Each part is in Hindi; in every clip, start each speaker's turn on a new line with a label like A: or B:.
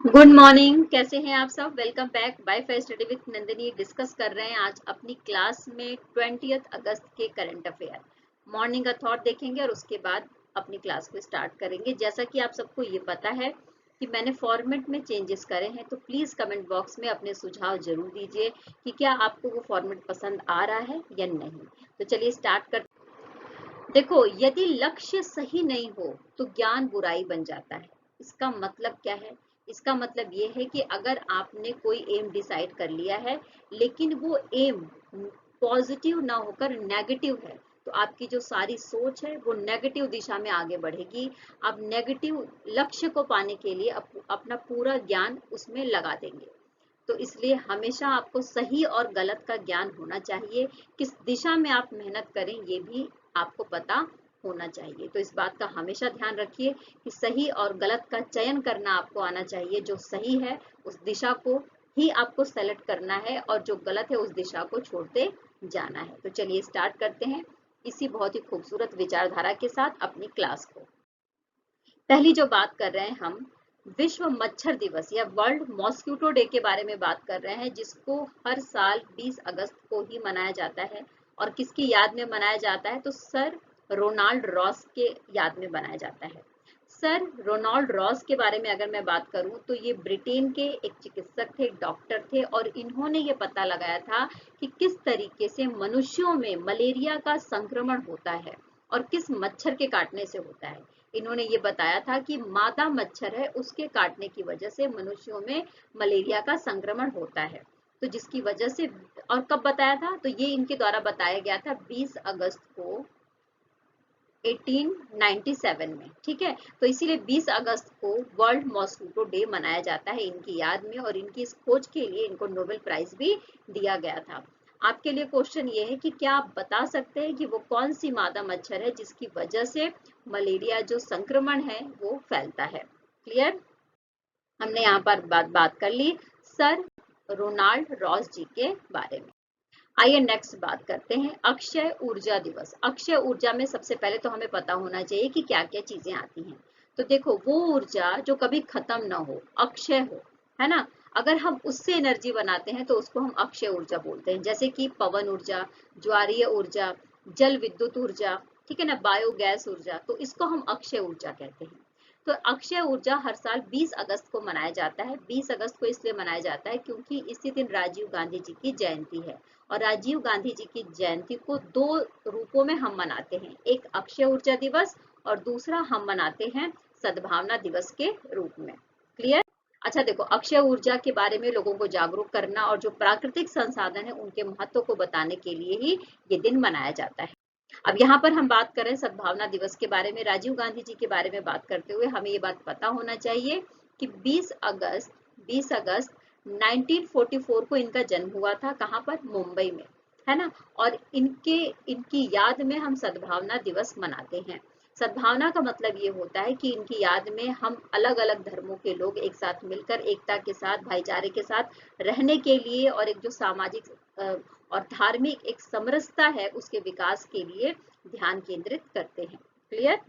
A: गुड मॉर्निंग, कैसे हैं आप सब। Welcome back by fire study with Nandini. Discuss कर रहे हैं आज अपनी क्लास में 20 अगस्त के करंट अफेयर। मॉर्निंग का थॉट देखेंगे और उसके बाद अपनी क्लास को स्टार्ट करेंगे। जैसा कि आप सबको ये पता है कि मैंने फॉर्मेट में चेंजेस करे हैं, तो प्लीज कमेंट बॉक्स में अपने सुझाव जरूर दीजिए कि क्या आपको वो फॉर्मेट पसंद आ रहा है या नहीं। तो चलिए स्टार्ट कर। देखो, यदि लक्ष्य सही नहीं हो तो ज्ञान बुराई बन जाता है। इसका मतलब क्या है? इसका मतलब ये है कि अगर आपने कोई एम डिसाइड कर लिया है लेकिन वो एम पॉजिटिव ना होकर नेगेटिव है, तो आपकी जो सारी सोच है वो नेगेटिव दिशा में आगे बढ़ेगी। आप नेगेटिव लक्ष्य को पाने के लिए अपना पूरा ज्ञान उसमें लगा देंगे। तो इसलिए हमेशा आपको सही और गलत का ज्ञान होना चाहिए। किस दिशा में आप मेहनत करें ये भी आपको पता होना चाहिए। तो इस बात का हमेशा ध्यान रखिए कि सही और गलत का चयन करना आपको आना चाहिए। जो सही है उस दिशा को ही आपको सेलेक्ट करना है और जो गलत है उस दिशा को छोड़ते जाना है। तो चलिए स्टार्ट करते हैं इसी बहुत ही खूबसूरत विचारधारा के साथ अपनी क्लास को। पहली जो बात कर रहे हैं हम, विश्व मच्छर दिवस या वर्ल्ड मॉस्किटो डे के बारे में बात कर रहे हैं, जिसको हर साल 20 अगस्त को ही मनाया जाता है। और किसकी याद में मनाया जाता है? तो सर रोनाल्ड रॉस के याद में मनाया जाता है। सर रोनाल्ड रॉस के बारे में अगर मैं बात करूं तो ये ब्रिटेन के एक चिकित्सक थे, डॉक्टर थे, और इन्होंने ये पता लगाया था कि किस तरीके से मनुष्यों में मलेरिया का संक्रमण होता है और किस मच्छर के काटने से होता है। इन्होंने ये बताया था कि मादा मच्छर है उसके काटने की वजह से मनुष्यों में मलेरिया का संक्रमण होता है। तो जिसकी वजह से, और कब बताया था? तो ये इनके द्वारा बताया गया था 20 अगस्त को 1897 में। ठीक है, तो इसीलिए 20 अगस्त को वर्ल्ड मॉस्किटो डे मनाया जाता है इनकी याद में, और इनकी इस खोज के लिए इनको नोबेल प्राइज भी दिया गया था। आपके लिए क्वेश्चन ये है कि क्या आप बता सकते हैं कि वो कौन सी मादा मच्छर है जिसकी वजह से मलेरिया जो संक्रमण है वो फैलता है। क्लियर? हमने यहाँ पर बात कर ली सर रोनाल्ड रॉस जी के बारे में। आइए नेक्स्ट बात करते हैं अक्षय ऊर्जा दिवस। अक्षय ऊर्जा में सबसे पहले तो हमें पता होना चाहिए कि क्या क्या चीजें आती हैं। तो देखो, वो ऊर्जा जो कभी खत्म ना हो, अक्षय हो, है ना। अगर हम उससे एनर्जी बनाते हैं तो उसको हम अक्षय ऊर्जा बोलते हैं। जैसे कि पवन ऊर्जा, ज्वारीय ऊर्जा, जल विद्युत ऊर्जा, ठीक है ना, बायोगैस ऊर्जा, तो इसको हम अक्षय ऊर्जा कहते हैं। तो अक्षय ऊर्जा हर साल 20 अगस्त को मनाया जाता है। 20 अगस्त को इसलिए मनाया जाता है क्योंकि इसी दिन राजीव गांधी जी की जयंती है। और राजीव गांधी जी की जयंती को दो रूपों में हम मनाते हैं, एक अक्षय ऊर्जा दिवस और दूसरा हम मनाते हैं सद्भावना दिवस के रूप में। क्लियर? अच्छा देखो, अक्षय ऊर्जा के बारे में लोगों को जागरूक करना और जो प्राकृतिक संसाधन है उनके महत्व को बताने के लिए ही ये दिन मनाया जाता है। अब यहाँ पर हम बात करें सद्भावना दिवस के बारे में, राजीव गांधी जी के बारे में बात करते हुए हमें ये बात पता होना चाहिए कि 20 अगस्त 1944 को इनका जन्म हुआ था। कहाँ पर? मुंबई में, है ना। और इनकी याद में हम सद्भावना दिवस मनाते हैं। सद्भावना का मतलब ये होता है कि इनकी याद में हम अलग अलग धर्मों के लोग एक साथ मिलकर एकता के साथ, भाईचारे के साथ रहने के लिए, और एक जो सामाजिक और धार्मिक एक समरसता है उसके विकास के लिए ध्यान केंद्रित करते हैं। क्लियर?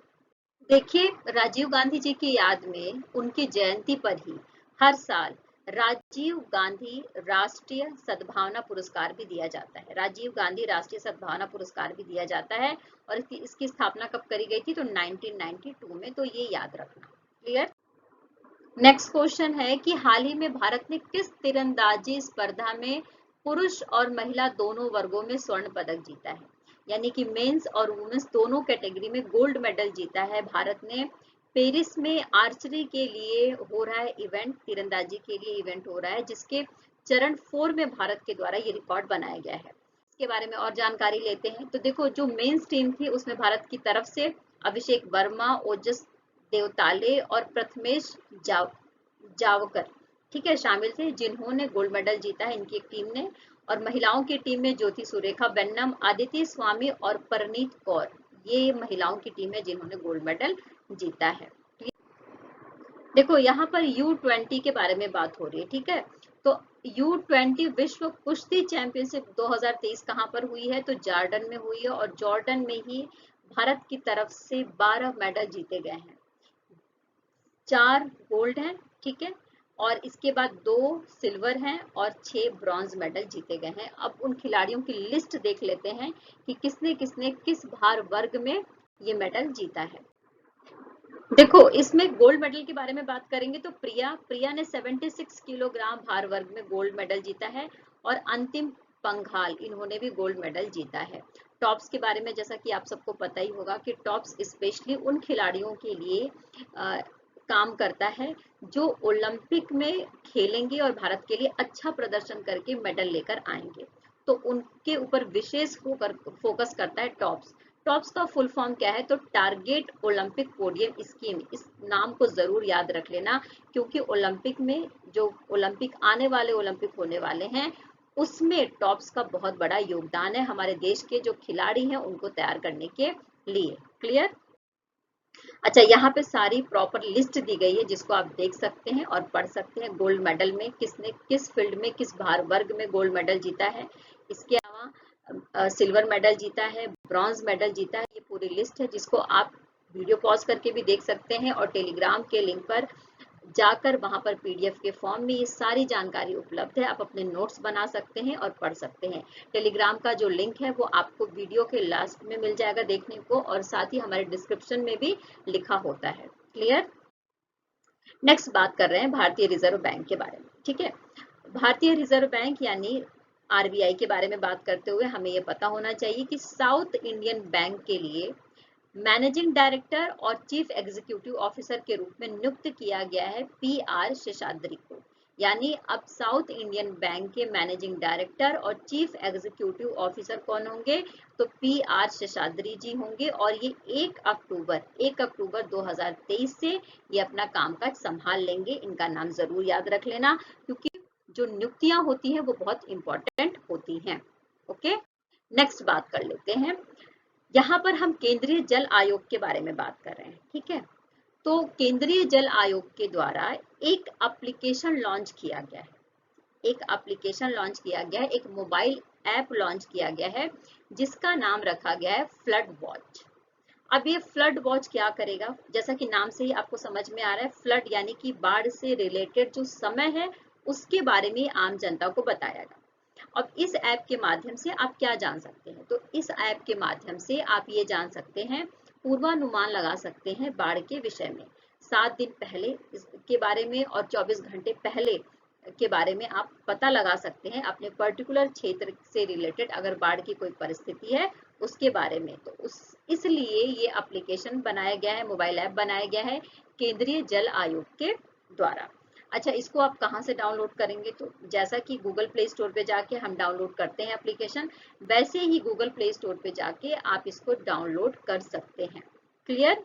A: देखिए, राजीव गांधी जी की याद में उनकी जयंती पर ही हर साल राजीव गांधी राष्ट्रीय सद्भावना पुरस्कार भी दिया जाता है। राजीव गांधी राष्ट्रीय सद्भावना पुरस्कार भी दिया जाता है। और इसकी स्थापना कब करी गई थी? तो 1992 में। तो ये याद रखना। क्लियर? नेक्स्ट क्वेश्चन है कि हाल ही में भारत ने किस तीरंदाजी स्पर्धा में पुरुष और महिला दोनों वर्गों में स्वर्ण पदक जीता है? यानी कि मेंस और वुमेन्स दोनों कैटेगरी में गोल्ड मेडल जीता है भारत ने। पेरिस में आर्चरी के लिए हो रहा है इवेंट, तीरंदाजी के लिए इवेंट हो रहा है, जिसके चरण 4 में भारत के द्वारा ये रिकॉर्ड बनाया गया है। इसके बारे में और जानकारी लेते हैं। तो देखो, जो मेंस टीम थी उसमें भारत की तरफ से अभिषेक वर्मा, ओजस देवताले और प्रथमेश जावकर, ठीक है, शामिल थे, जिन्होंने गोल्ड मेडल जीता है इनकी एक टीम ने। और महिलाओं की टीम में ज्योति सुरेखा वेन्नम, आदिति स्वामी और परनीत कौर, ये महिलाओं की टीम है जिन्होंने गोल्ड मेडल जीता है। देखो, यहाँ पर U20 के बारे में बात हो रही है, ठीक है। तो U20 विश्व कुश्ती चैंपियनशिप 2023 कहाँ पर हुई है? तो जॉर्डन में हुई है, और जॉर्डन में ही भारत की तरफ से 12 मेडल जीते गए हैं। 4 गोल्ड हैं, ठीक है, और इसके बाद 2 सिल्वर हैं और 6 ब्रॉन्ज मेडल जीते गए हैं। अब उन खिलाड़ियों की लिस्ट देख लेते हैं कि किसने किसने किस भार वर्ग में ये मेडल जीता है। देखो, इसमें गोल्ड मेडल के बारे में बात करेंगे तो प्रिया ने 76 किलोग्राम भार वर्ग में गोल्ड मेडल जीता है और अंतिम पंघाल इन्होंने भी गोल्ड मेडल जीता है। टॉप्स के बारे में जैसा कि आप सबको पता ही होगा कि टॉप्स स्पेशली उन खिलाड़ियों के लिए काम करता है जो ओलंपिक में खेलेंगे और भारत के लिए अच्छा प्रदर्शन करके मेडल लेकर आएंगे, तो उनके ऊपर विशेष फोकस करता है टॉप्स। टॉप्स का फुल फॉर्म क्या है? तो टारगेट ओलंपिक पोडियम स्कीम। इस नाम को जरूर याद रख लेना, क्योंकि ओलंपिक में जो आने वाले ओलंपिक होने वाले हैं उसमें टॉप्स का बहुत बड़ा योगदान है हमारे देश के जो खिलाड़ी हैं उनको तैयार करने के लिए। क्लियर? अच्छा, यहाँ पे सारी प्रॉपर लिस्ट दी गई है जिसको आप देख सकते हैं और पढ़ सकते हैं। गोल्ड मेडल में किसने किस फील्ड में किस भार वर्ग में गोल्ड मेडल जीता है, इसके अलावा सिल्वर मेडल जीता है, ब्रॉन्ज मेडल जीता है। ये पूरी लिस्ट है जिसको आप वीडियो पॉज करके भी देख सकते हैं और टेलीग्राम के लिंक पर जाकर वहां पर पीडीएफ के फॉर्म में ये सारी जानकारी उपलब्ध है। आप अपने नोट्स बना सकते हैं और पढ़ सकते हैं। टेलीग्राम का जो लिंक है वो आपको वीडियो के लास्ट में मिल जाएगा देखने को, और साथ ही हमारे डिस्क्रिप्शन में भी लिखा होता है। क्लियर? नेक्स्ट बात कर रहे हैं भारतीय रिजर्व बैंक के बारे में। ठीक है, भारतीय रिजर्व बैंक यानी आरबीआई के बारे में बात करते हुए हमें ये पता होना चाहिए कि साउथ इंडियन बैंक के लिए मैनेजिंग डायरेक्टर और चीफ एग्जीक्यूटिव ऑफिसर के रूप में नियुक्त किया गया है पीआर शेषाद्री को। यानी अब साउथ इंडियन बैंक के मैनेजिंग डायरेक्टर और चीफ एग्जीक्यूटिव ऑफिसर कौन होंगे? तो पीआर शेषाद्री जी होंगे, और ये 1 अक्टूबर 2023 से ये अपना कामकाज संभाल लेंगे। इनका नाम जरूर याद रख लेना, क्योंकि जो नियुक्तियां होती हैं वो बहुत इंपॉर्टेंट होती हैं। ओके, नेक्स्ट बात कर लेते हैं। यहाँ पर हम केंद्रीय जल आयोग के बारे में बात कर रहे हैं। ठीक है, तो केंद्रीय जल आयोग के द्वारा एक एप्लीकेशन लॉन्च किया गया है। एक मोबाइल ऐप लॉन्च किया गया है जिसका नाम रखा गया है फ्लड वॉच। अब ये फ्लड वॉच क्या करेगा? जैसा कि नाम से ही आपको समझ में आ रहा है, फ्लड यानी कि बाढ़ से रिलेटेड जो समय है उसके बारे में आम जनता को बताएगा। अब इस ऐप के माध्यम से आप क्या जान सकते हैं? तो इस ऐप के माध्यम से आप ये जान सकते हैं, पूर्वानुमान लगा सकते हैं बाढ़ के विषय में। 7 दिन पहले इसके बारे में और 24 घंटे पहले के बारे में आप पता लगा सकते हैं अपने पर्टिकुलर क्षेत्र से रिलेटेड अगर बाढ़ की कोई परिस्थिति है उसके बारे में। तो इसलिए ये एप्लीकेशन बनाया गया है, मोबाइल ऐप बनाया गया है केंद्रीय जल आयोग के द्वारा। अच्छा, इसको आप कहाँ से डाउनलोड करेंगे? तो जैसा कि गूगल प्ले स्टोर पे जाके हम डाउनलोड करते हैं एप्लीकेशन, वैसे ही गूगल प्ले स्टोर पे जाके आप इसको डाउनलोड कर सकते हैं। क्लियर?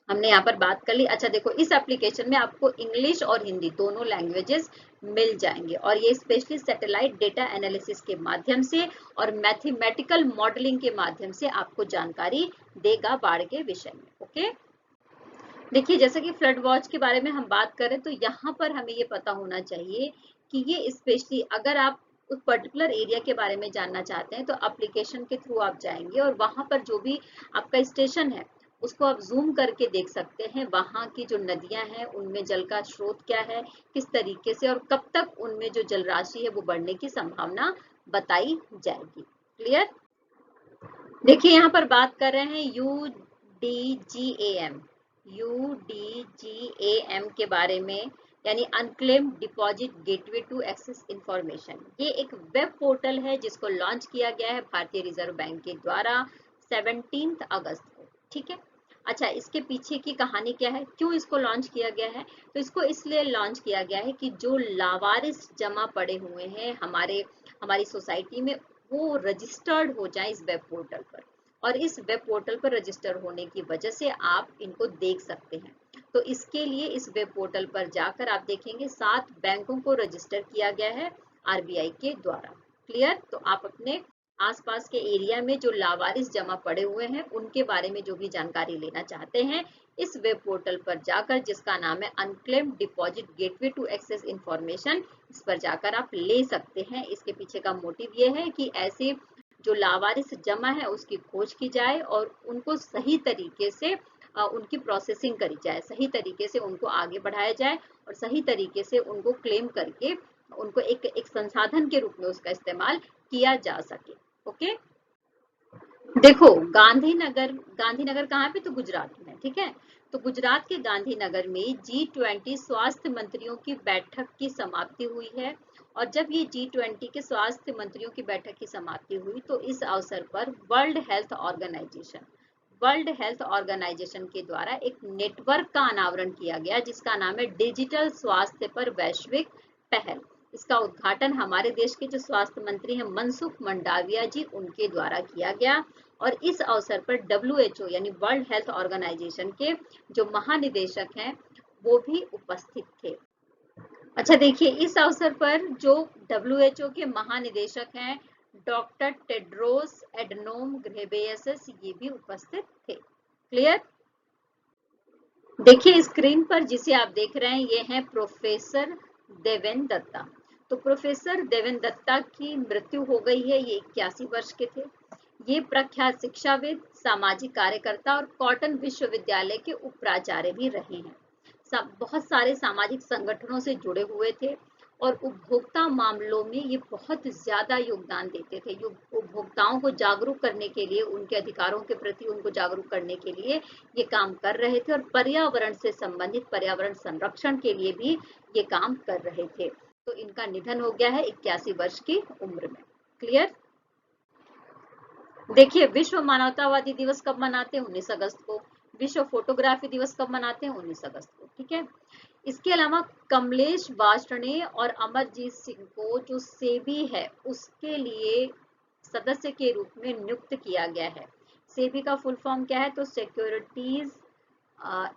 A: हमने यहाँ पर बात कर ली। अच्छा देखो, इस एप्लीकेशन में आपको इंग्लिश और हिंदी दोनों लैंग्वेजेस मिल जाएंगे, और ये स्पेशली सैटेलाइट डेटा एनालिसिस के माध्यम से और मैथमेटिकल मॉडलिंग के माध्यम से आपको जानकारी देगा बाढ़ के विषय में। ओके, देखिए, जैसे कि फ्लड वॉच के बारे में हम बात करें तो यहाँ पर हमें ये पता होना चाहिए कि ये स्पेशली अगर आप उस पर्टिकुलर एरिया के बारे में जानना चाहते हैं तो एप्लीकेशन के थ्रू आप जाएंगे और वहां पर जो भी आपका स्टेशन है उसको आप जूम करके देख सकते हैं। वहां की जो नदियां हैं उनमें जल का स्रोत क्या है, किस तरीके से और कब तक उनमें जो जल राशि है वो बढ़ने की संभावना बताई जाएगी। क्लियर? देखिए, यहाँ पर बात कर रहे हैं यूडीजीएएम के बारे में, यानी unclaimed deposit gateway to access information. ये एक वेब पोर्टल है जिसको लॉन्च किया गया है भारतीय रिजर्व बैंक के द्वारा 17 अगस्त को। ठीक है, अच्छा, इसके पीछे की कहानी क्या है, क्यों इसको लॉन्च किया गया है? तो इसको इसलिए लॉन्च किया गया है कि जो लावारिस जमा पड़े हुए हैं हमारी सोसाइटी में वो रजिस्टर्ड हो जाए इस वेब पोर्टल पर, और इस वेब पोर्टल पर रजिस्टर होने की वजह से आप इनको देख सकते हैं। तो इसके लिए इस वेब पोर्टल पर जाकर आप देखेंगे 7 बैंकों को रजिस्टर किया गया है आरबीआई के द्वारा। क्लियर? तो आप अपने आसपास के एरिया में जो लावारिस जमा पड़े हुए हैं उनके बारे में जो भी जानकारी लेना चाहते हैं, इस वेब पोर्टल पर जाकर, जिसका नाम है unclaimed deposit gateway to access information, इस पर जाकर आप ले सकते हैं। इसके पीछे का मोटिव ये है कि ऐसे जो लावारिस जमा है उसकी खोज की जाए और उनको सही तरीके से उनकी प्रोसेसिंग करी जाए, सही तरीके से उनको आगे बढ़ाया जाए और सही तरीके से उनको क्लेम करके उनको एक संसाधन के रूप में उसका इस्तेमाल किया जा सके। ओके, देखो गांधीनगर कहाँ पे, तो गुजरात में, ठीक है। तो गुजरात के गांधीनगर में G20 स्वास्थ्य मंत्रियों की बैठक की समाप्ति हुई है। और जब ये G20 के स्वास्थ्य मंत्रियों की बैठक की समाप्ति हुई तो इस अवसर पर वर्ल्ड हेल्थ ऑर्गेनाइजेशन के द्वारा एक नेटवर्क का अनावरण किया गया जिसका नाम है डिजिटल स्वास्थ्य पर वैश्विक पहल। इसका उद्घाटन हमारे देश के जो स्वास्थ्य मंत्री हैं मनसुख मंडाविया जी, उनके द्वारा किया गया। और इस अवसर पर WHO यानी वर्ल्ड हेल्थ ऑर्गेनाइजेशन के जो महानिदेशक हैं वो भी उपस्थित थे। अच्छा देखिए, इस अवसर पर जो WHO के महानिदेशक हैं डॉक्टर टेड्रोस एडनोम घेब्रेयेसस, ये भी उपस्थित थे। क्लियर? देखिए स्क्रीन पर जिसे आप देख रहे हैं ये हैं प्रोफेसर देवेंद्र दत्ता। तो प्रोफेसर देवेंद्र दत्ता की मृत्यु हो गई है, ये 81 वर्ष के थे। ये प्रख्यात शिक्षाविद, सामाजिक कार्यकर्ता और कॉटन विश्वविद्यालय के उपप्राचार्य भी रहे हैं। बहुत सारे सामाजिक संगठनों से जुड़े हुए थे और उपभोक्ता मामलों में ये बहुत ज्यादा योगदान देते थे। उपभोक्ताओं को जागरूक करने के लिए, उनके अधिकारों के प्रति उनको जागरूक करने के लिए ये काम कर रहे थे और पर्यावरण से संबंधित पर्यावरण संरक्षण के लिए भी ये काम कर रहे थे। तो इनका निधन हो गया है 81 वर्ष की उम्र में। क्लियर? देखिए विश्व मानवतावादी दिवस कब मनाते हैं? 19 अगस्त को। विश्व फोटोग्राफी दिवस कब मनाते हैं? 19 अगस्त को, ठीक है। इसके अलावा कमलेश वार्ष्णेय और अमरजीत सिंह को जो सेबी है उसके लिए सदस्य के रूप में नियुक्त किया गया है। सेबी का फुल फॉर्म क्या है? तो securities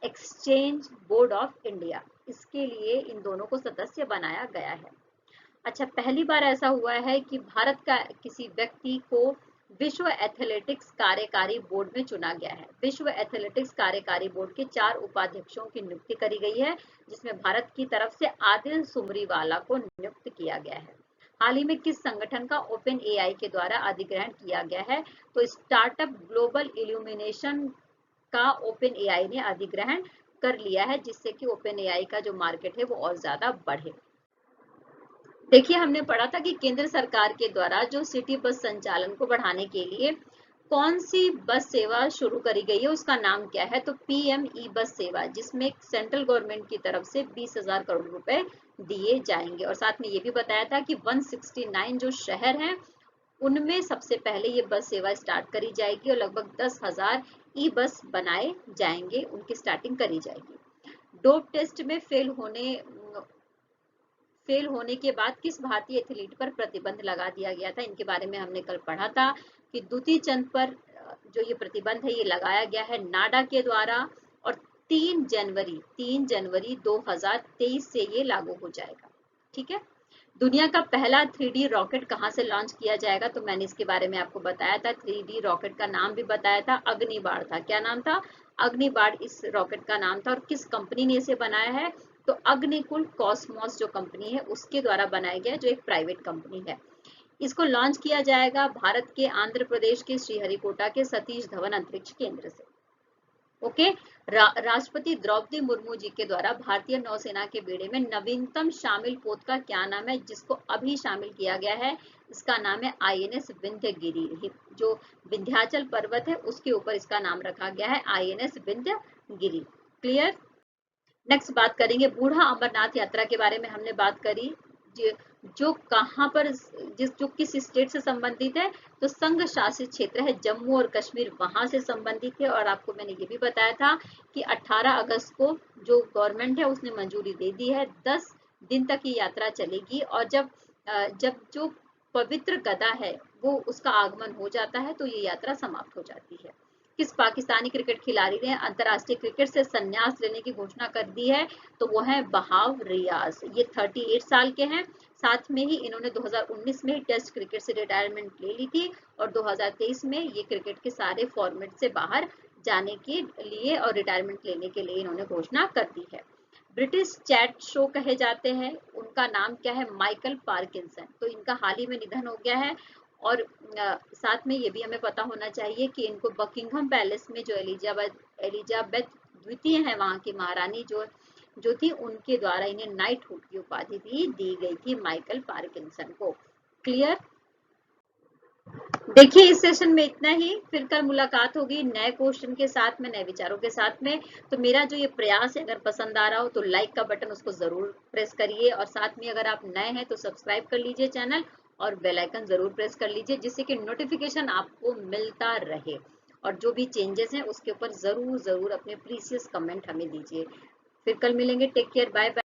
A: exchange board of India. इसके लिए इन दोनों को सदस्य बनाया गया है। अच्छा, पहली बार ऐसा हुआ है कि भारत का किसी व्यक्ति को विश्व एथलेटिक्स कार्यकारी बोर्ड में चुना गया है। विश्व एथलेटिक्स कार्यकारी बोर्ड के 4 उपाध्यक्षों की नियुक्ति करी गई है जिसमें भारत की तरफ से आदिल सुमरीवाला को नियुक्त किया गया है। हाल ही में किस संगठन का ओपन एआई के द्वारा अधिग्रहण किया गया है? तो स्टार्टअप ग्लोबल इल्यूमिनेशन का ओपन एआई ने अधिग्रहण कर लिया है जिससे कि ओपन एआई का जो मार्केट है वो और ज्यादा बढ़े। देखिए हमने पढ़ा था कि केंद्र सरकार के द्वारा जो सिटी बस संचालन को बढ़ाने के लिए कौन सी बस सेवा शुरू करी गई है, उसका नाम क्या है? तो PM ई बस सेवा, जिसमें सेंट्रल गवर्नमेंट की तरफ से 20,000 करोड़ रुपए दिए जाएंगे। और साथ में ये भी बताया था कि 169 जो शहर हैं उनमें सबसे पहले ये बस सेवा स्टार्ट करी जाएगी और लगभग 10,000 ई बस बनाए जाएंगे, उनकी स्टार्टिंग करी जाएगी। डोप टेस्ट में फेल होने के बाद किस भारतीय एथलीट पर प्रतिबंध लगा दिया गया था? इनके बारे में हमने कल पढ़ा था कि दुती चंद पर जो ये प्रतिबंध है ये लगाया गया है नाडा के द्वारा और 3 जनवरी 2023 से ये लागू हो जाएगा। ठीक है। दुनिया का पहला 3D रॉकेट कहाँ से लॉन्च किया जाएगा? तो मैंने इसके बारे में आपको बताया था, 3D रॉकेट का नाम भी बताया था, अग्निबाण था। क्या नाम था? अग्निबाण इस रॉकेट का नाम था। और किस कंपनी ने इसे बनाया है? तो अग्निकुल कॉस्मोस जो कंपनी है उसके द्वारा बनाया गया, जो एक प्राइवेट कंपनी है। इसको लॉन्च किया जाएगा भारत के आंध्र प्रदेश के श्रीहरिकोटा के सतीश धवन अंतरिक्ष केंद्र से। ओके। राष्ट्रपति द्रौपदी मुर्मू जी के द्वारा भारतीय नौसेना के बेड़े में नवीनतम शामिल पोत का क्या नाम है, जिसको अभी शामिल किया गया है? इसका नाम है INS विंध्यगिरि। जो विंध्याचल पर्वत है उसके ऊपर इसका नाम रखा गया है INS विंध्यगिरि। क्लियर? नेक्स्ट बात करेंगे बूढ़ा अमरनाथ यात्रा के बारे में। हमने बात करी जो कहां पर, जो किस स्टेट से संबंधित है? तो संघ शासित क्षेत्र है जम्मू और कश्मीर, वहां से संबंधित है। और आपको मैंने ये भी बताया था कि 18 अगस्त को जो गवर्नमेंट है उसने मंजूरी दे दी है, 10 दिन तक ये यात्रा चलेगी। और जब जो पवित्र गदा है वो उसका आगमन हो जाता है तो ये यात्रा समाप्त हो जाती है। किस पाकिस्तानी क्रिकेट खिलाड़ी ने अंतर्राष्ट्रीय क्रिकेट से संन्यास लेने की घोषणा कर दी है? तो वो है बहाव रियाज। ये 38 साल के हैं। साथ में ही इन्होंने 2019 में टेस्ट क्रिकेट से रिटायरमेंट ले ली थी और 2023 में ये क्रिकेट के सारे फॉर्मेट से बाहर जाने के लिए और रिटायरमेंट लेने के लिए इन्होंने घोषणा कर दी है। ब्रिटिश चैट शो कहे जाते हैं, उनका नाम क्या है? Michael Parkinson. तो इनका हाल ही में निधन हो गया है और साथ में ये भी हमें पता होना चाहिए कि इनको बकिंघम पैलेस में जो एलिजाबेथ द्वितीय है, वहां की महारानी जो थी, उनके द्वारा इन्हें नाइटहुड की उपाधि भी दी गई थी माइकल पार्किंसन को। क्लियर? देखिए इस सेशन में इतना ही, फिर कल मुलाकात होगी नए क्वेश्चन के साथ में, नए विचारों के साथ में। तो मेरा जो ये प्रयास है, अगर पसंद आ रहा हो तो लाइक का बटन उसको जरूर प्रेस करिए, और साथ में अगर आप नए हैं तो सब्सक्राइब कर लीजिए चैनल, और बेल आइकन जरूर प्रेस कर लीजिए, जिससे कि नोटिफिकेशन आपको मिलता रहे। और जो भी चेंजेस हैं उसके ऊपर जरूर जरूर अपने प्रीसियस कमेंट हमें दीजिए। फिर कल मिलेंगे, टेक केयर, बाय बाय।